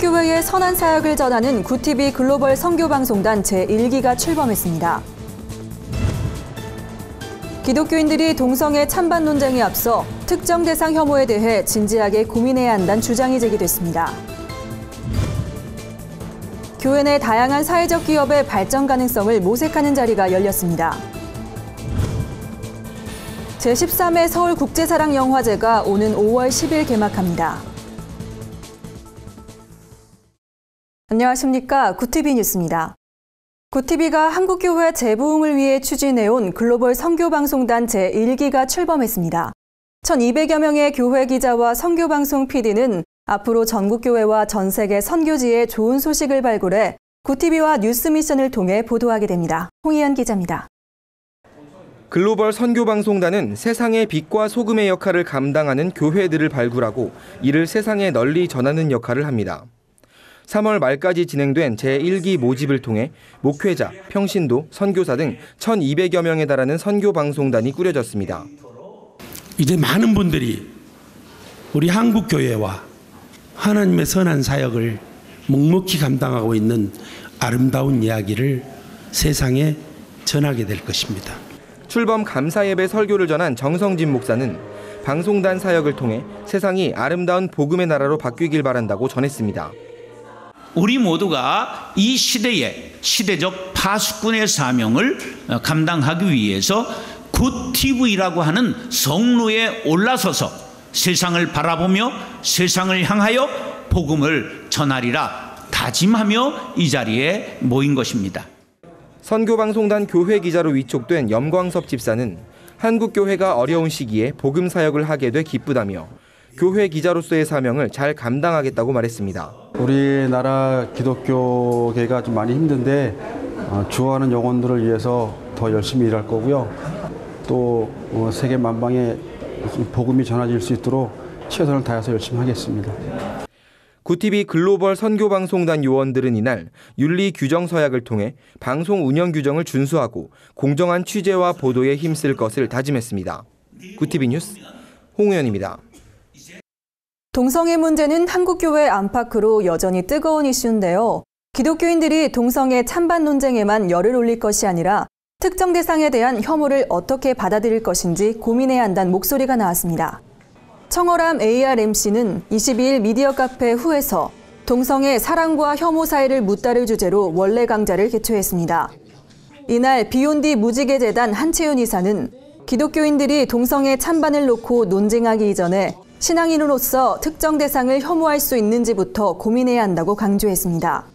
한국교회의 선한 사역을 전하는 구티비 글로벌 선교방송단 제1기가 출범했습니다. 기독교인들이 동성애 찬반 논쟁에 앞서 특정 대상 혐오에 대해 진지하게 고민해야 한다는 주장이 제기됐습니다. 교회 내 다양한 사회적 기업의 발전 가능성을 모색하는 자리가 열렸습니다. 제13회 서울국제사랑영화제가 오는 5월 10일 개막합니다. 안녕하십니까. 구티비 뉴스입니다. 구티비가 한국교회 재부흥을 위해 추진해온 글로벌 선교방송단 제1기가 출범했습니다. 1,200여 명의 교회 기자와 선교방송 PD는 앞으로 전국교회와 전 세계 선교지의 좋은 소식을 발굴해 구티비와 뉴스미션을 통해 보도하게 됩니다. 홍희연 기자입니다. 글로벌 선교방송단은 세상의 빛과 소금의 역할을 감당하는 교회들을 발굴하고 이를 세상에 널리 전하는 역할을 합니다. 3월 말까지 진행된 제1기 모집을 통해 목회자, 평신도, 선교사 등 1,200여 명에 달하는 선교방송단이 꾸려졌습니다. 이제 많은 분들이 우리 한국교회와 하나님의 선한 사역을 묵묵히 감당하고 있는 아름다운 이야기를 세상에 전하게 될 것입니다. 출범 감사예배 설교를 전한 정성진 목사는 방송단 사역을 통해 세상이 아름다운 복음의 나라로 바뀌길 바란다고 전했습니다. 우리 모두가 이 시대의 시대적 파수꾼의 사명을 감당하기 위해서 굿TV라고 하는 성로에 올라서서 세상을 바라보며 세상을 향하여 복음을 전하리라 다짐하며 이 자리에 모인 것입니다. 선교방송단 교회 기자로 위촉된 염광섭 집사는 한국교회가 어려운 시기에 복음 사역을 하게 돼 기쁘다며 교회 기자로서의 사명을 잘 감당하겠다고 말했습니다. 우리나라 기독교계가 좀 많이 힘든데 주어하는 영혼들을 위해서 더 열심히 일할 거고요. 또 세계 만방에 복음이 전해질 수 있도록 최선을 다해서 열심히 하겠습니다. 구티비 글로벌 선교방송단 요원들은 이날 윤리 규정 서약을 통해 방송 운영 규정을 준수하고 공정한 취재와 보도에 힘쓸 것을 다짐했습니다. 구티비 뉴스 홍우연입니다. 동성애 문제는 한국교회 안팎으로 여전히 뜨거운 이슈인데요. 기독교인들이 동성애 찬반 논쟁에만 열을 올릴 것이 아니라 특정 대상에 대한 혐오를 어떻게 받아들일 것인지 고민해야 한다는 목소리가 나왔습니다. 청어람 ARMC는 22일 미디어 카페 후에서 동성애 사랑과 혐오 사이를 묻다를 주제로 원래 강좌를 개최했습니다. 이날 비욘디 무지개 재단 한채윤 이사는 기독교인들이 동성애 찬반을 놓고 논쟁하기 이전에 신앙인으로서 특정 대상을 혐오할 수 있는지부터 고민해야 한다고 강조했습니다.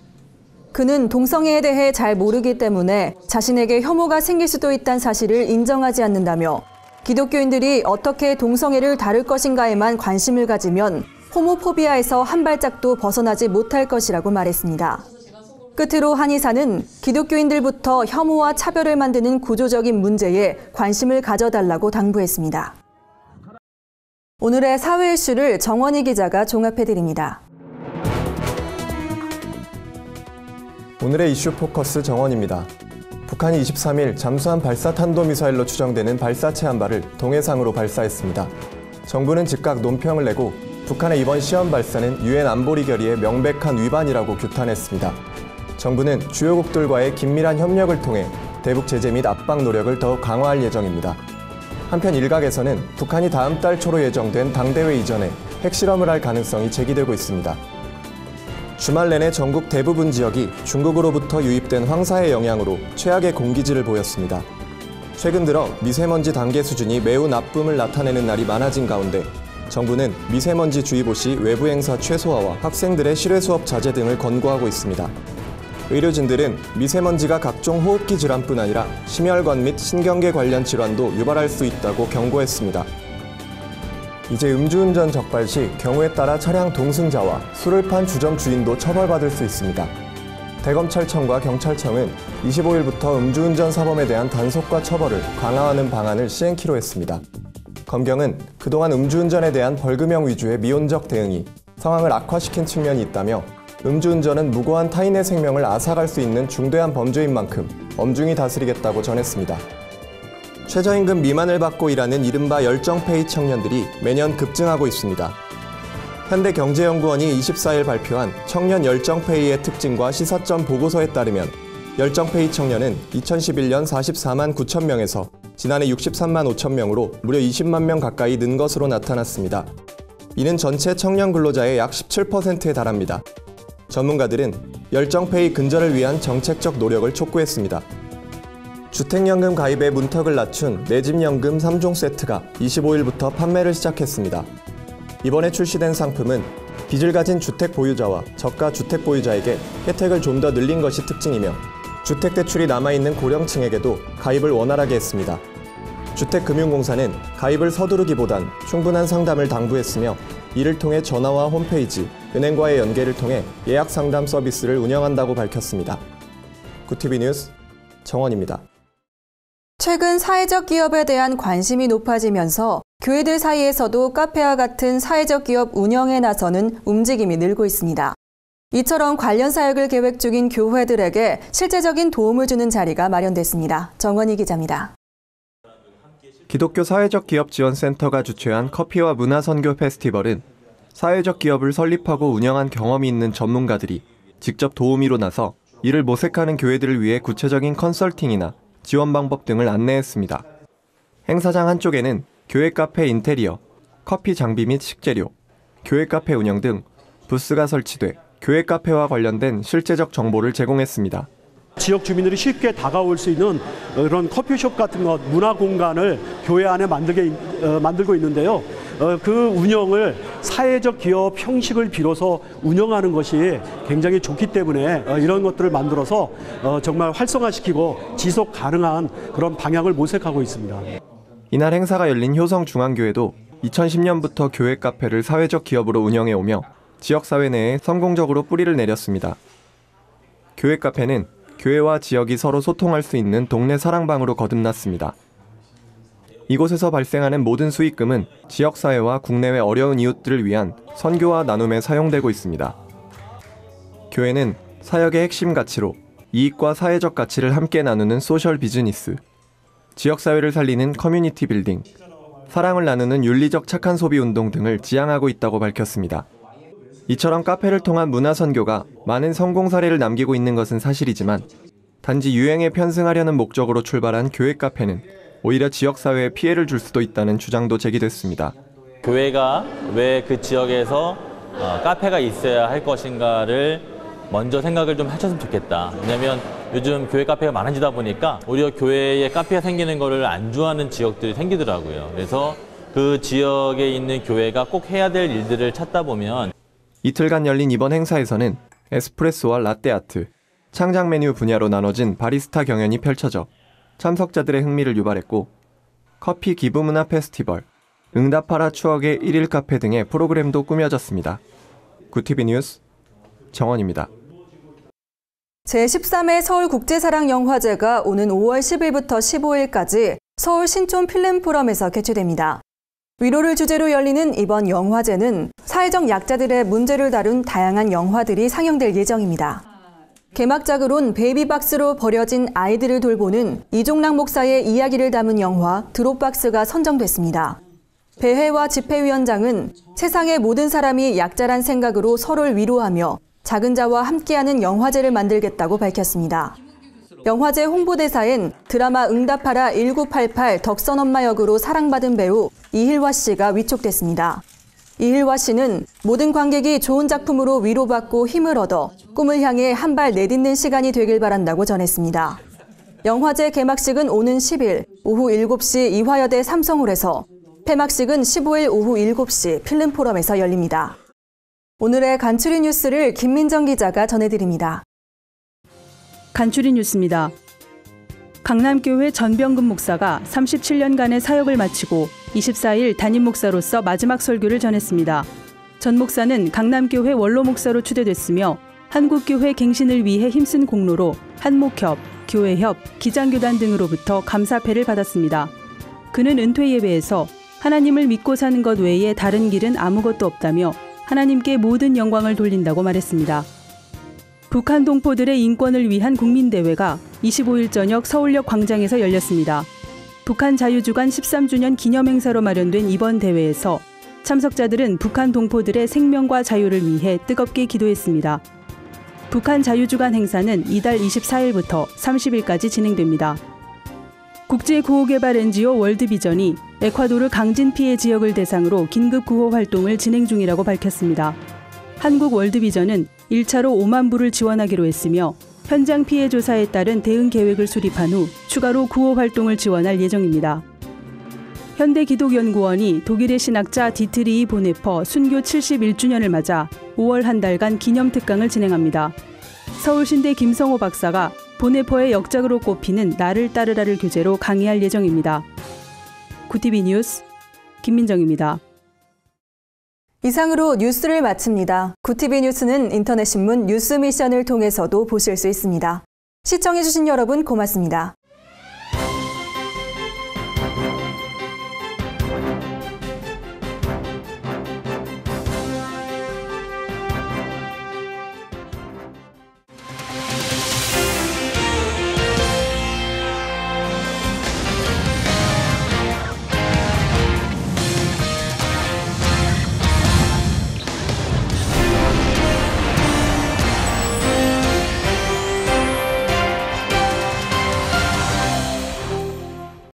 그는 동성애에 대해 잘 모르기 때문에 자신에게 혐오가 생길 수도 있다는 사실을 인정하지 않는다며 기독교인들이 어떻게 동성애를 다룰 것인가에만 관심을 가지면 호모포비아에서 한 발짝도 벗어나지 못할 것이라고 말했습니다. 끝으로 한 이사는 기독교인들부터 혐오와 차별을 만드는 구조적인 문제에 관심을 가져달라고 당부했습니다. 오늘의 사회 이슈를 정원희 기자가 종합해드립니다. 오늘의 이슈 포커스 정원입니다. 북한이 23일 잠수함 발사 탄도미사일로 추정되는 발사체 한 발을 동해상으로 발사했습니다. 정부는 즉각 논평을 내고 북한의 이번 시험 발사는 유엔 안보리 결의의 명백한 위반이라고 규탄했습니다. 정부는 주요국들과의 긴밀한 협력을 통해 대북 제재 및 압박 노력을 더욱 강화할 예정입니다. 한편 일각에서는 북한이 다음 달 초로 예정된 당대회 이전에 핵실험을 할 가능성이 제기되고 있습니다. 주말 내내 전국 대부분 지역이 중국으로부터 유입된 황사의 영향으로 최악의 공기질을 보였습니다. 최근 들어 미세먼지 단계 수준이 매우 나쁨을 나타내는 날이 많아진 가운데 정부는 미세먼지 주의보 시 외부 행사 최소화와 학생들의 실외 수업 자제 등을 권고하고 있습니다. 의료진들은 미세먼지가 각종 호흡기 질환뿐 아니라 심혈관 및 신경계 관련 질환도 유발할 수 있다고 경고했습니다. 이제 음주운전 적발 시 경우에 따라 차량 동승자와 술을 판 주점 주인도 처벌받을 수 있습니다. 대검찰청과 경찰청은 25일부터 음주운전 사범에 대한 단속과 처벌을 강화하는 방안을 시행키로 했습니다. 검경은 그동안 음주운전에 대한 벌금형 위주의 미온적 대응이 상황을 악화시킨 측면이 있다며 음주운전은 무고한 타인의 생명을 앗아갈 수 있는 중대한 범죄인 만큼 엄중히 다스리겠다고 전했습니다. 최저임금 미만을 받고 일하는 이른바 열정페이 청년들이 매년 급증하고 있습니다. 현대경제연구원이 24일 발표한 청년 열정페이의 특징과 시사점 보고서에 따르면 열정페이 청년은 2011년 44만 9천 명에서 지난해 63만 5천 명으로 무려 20만 명 가까이 는 것으로 나타났습니다. 이는 전체 청년 근로자의 약 17%에 달합니다. 전문가들은 열정페이 근절을 위한 정책적 노력을 촉구했습니다. 주택연금 가입의 문턱을 낮춘 내 집 연금 3종 세트가 25일부터 판매를 시작했습니다. 이번에 출시된 상품은 빚을 가진 주택 보유자와 저가 주택 보유자에게 혜택을 좀 더 늘린 것이 특징이며 주택대출이 남아있는 고령층에게도 가입을 원활하게 했습니다. 주택금융공사는 가입을 서두르기보단 충분한 상담을 당부했으며 이를 통해 전화와 홈페이지, 은행과의 연계를 통해 예약 상담 서비스를 운영한다고 밝혔습니다. 구티비 뉴스 정원입니다. 최근 사회적 기업에 대한 관심이 높아지면서 교회들 사이에서도 카페와 같은 사회적 기업 운영에 나서는 움직임이 늘고 있습니다. 이처럼 관련 사역을 계획 중인 교회들에게 실제적인 도움을 주는 자리가 마련됐습니다. 정원희 기자입니다. 기독교 사회적 기업 지원센터가 주최한 커피와 문화 선교 페스티벌은 사회적 기업을 설립하고 운영한 경험이 있는 전문가들이 직접 도우미로 나서 이를 모색하는 교회들을 위해 구체적인 컨설팅이나 지원 방법 등을 안내했습니다. 행사장 한쪽에는 교회 카페 인테리어, 커피 장비 및 식재료, 교회 카페 운영 등 부스가 설치돼 교회 카페와 관련된 실제적 정보를 제공했습니다. 지역 주민들이 쉽게 다가올 수 있는 그런 커피숍 같은 것, 문화 공간을 교회 안에 만들고 있는데요. 그 운영을 사회적 기업 형식을 빌어서 운영하는 것이 굉장히 좋기 때문에 이런 것들을 만들어서 정말 활성화시키고 지속 가능한 그런 방향을 모색하고 있습니다. 이날 행사가 열린 효성중앙교회도 2010년부터 교회 카페를 사회적 기업으로 운영해오며 지역사회 내에 성공적으로 뿌리를 내렸습니다. 교회 카페는 교회와 지역이 서로 소통할 수 있는 동네 사랑방으로 거듭났습니다. 이곳에서 발생하는 모든 수익금은 지역사회와 국내외 어려운 이웃들을 위한 선교와 나눔에 사용되고 있습니다. 교회는 사역의 핵심 가치로 이익과 사회적 가치를 함께 나누는 소셜 비즈니스, 지역사회를 살리는 커뮤니티 빌딩, 사랑을 나누는 윤리적 착한 소비 운동 등을 지향하고 있다고 밝혔습니다. 이처럼 카페를 통한 문화 선교가 많은 성공 사례를 남기고 있는 것은 사실이지만 단지 유행에 편승하려는 목적으로 출발한 교회 카페는 오히려 지역사회에 피해를 줄 수도 있다는 주장도 제기됐습니다. 교회가 왜 그 지역에서 카페가 있어야 할 것인가를 먼저 생각을 좀 하셨으면 좋겠다. 왜냐하면 요즘 교회 카페가 많아지다 보니까 오히려 교회에 카페가 생기는 것을 안주하는 지역들이 생기더라고요. 그래서 그 지역에 있는 교회가 꼭 해야 될 일들을 찾다 보면 이틀간 열린 이번 행사에서는 에스프레소와 라떼아트, 창작 메뉴 분야로 나눠진 바리스타 경연이 펼쳐져 참석자들의 흥미를 유발했고 커피 기부문화 페스티벌, 응답하라 추억의 1일 카페 등의 프로그램도 꾸며졌습니다. 구티비 뉴스 정원입니다. 제13회 서울국제사랑영화제가 오는 5월 10일부터 15일까지 서울 신촌 필름포럼에서 개최됩니다. 위로를 주제로 열리는 이번 영화제는 사회적 약자들의 문제를 다룬 다양한 영화들이 상영될 예정입니다. 개막작으론 베이비박스로 버려진 아이들을 돌보는 이종락 목사의 이야기를 담은 영화 드롭박스가 선정됐습니다. 배혜와 집회위원장은 세상의 모든 사람이 약자란 생각으로 서로를 위로하며 작은 자와 함께하는 영화제를 만들겠다고 밝혔습니다. 영화제 홍보대사엔 드라마 응답하라 1988 덕선엄마 역으로 사랑받은 배우 이힐화 씨가 위촉됐습니다. 이힐화 씨는 모든 관객이 좋은 작품으로 위로받고 힘을 얻어 꿈을 향해 한 발 내딛는 시간이 되길 바란다고 전했습니다. 영화제 개막식은 오는 10일 오후 7시 이화여대 삼성홀에서, 폐막식은 15일 오후 7시 필름포럼에서 열립니다. 오늘의 간추린 뉴스를 김민정 기자가 전해드립니다. 간추린 뉴스입니다. 강남교회 전병근 목사가 37년간의 사역을 마치고 24일 담임 목사로서 마지막 설교를 전했습니다. 전 목사는 강남교회 원로 목사로 추대됐으며 한국교회 갱신을 위해 힘쓴 공로로 한목협, 교회협, 기장교단 등으로부터 감사패를 받았습니다. 그는 은퇴 예배에서 하나님을 믿고 사는 것 외에 다른 길은 아무것도 없다며 하나님께 모든 영광을 돌린다고 말했습니다. 북한 동포들의 인권을 위한 국민대회가 25일 저녁 서울역 광장에서 열렸습니다. 북한 자유주간 13주년 기념행사로 마련된 이번 대회에서 참석자들은 북한 동포들의 생명과 자유를 위해 뜨겁게 기도했습니다. 북한 자유주간 행사는 이달 24일부터 30일까지 진행됩니다. 국제구호개발 NGO 월드비전이 에콰도르 강진 피해 지역을 대상으로 긴급 구호 활동을 진행 중이라고 밝혔습니다. 한국 월드비전은 1차로 5만 불을 지원하기로 했으며 현장 피해 조사에 따른 대응 계획을 수립한 후 추가로 구호 활동을 지원할 예정입니다. 현대기독연구원이 독일의 신학자 디트리히 보네퍼 순교 71주년을 맞아 5월 한 달간 기념 특강을 진행합니다. 서울신대 김성호 박사가 보네퍼의 역작으로 꼽히는 나를 따르라를 교재로 강의할 예정입니다. 구티비 뉴스 김민정입니다. 이상으로 뉴스를 마칩니다. 구티비 뉴스는 인터넷 신문 뉴스 미션을 통해서도 보실 수 있습니다. 시청해주신 여러분 고맙습니다.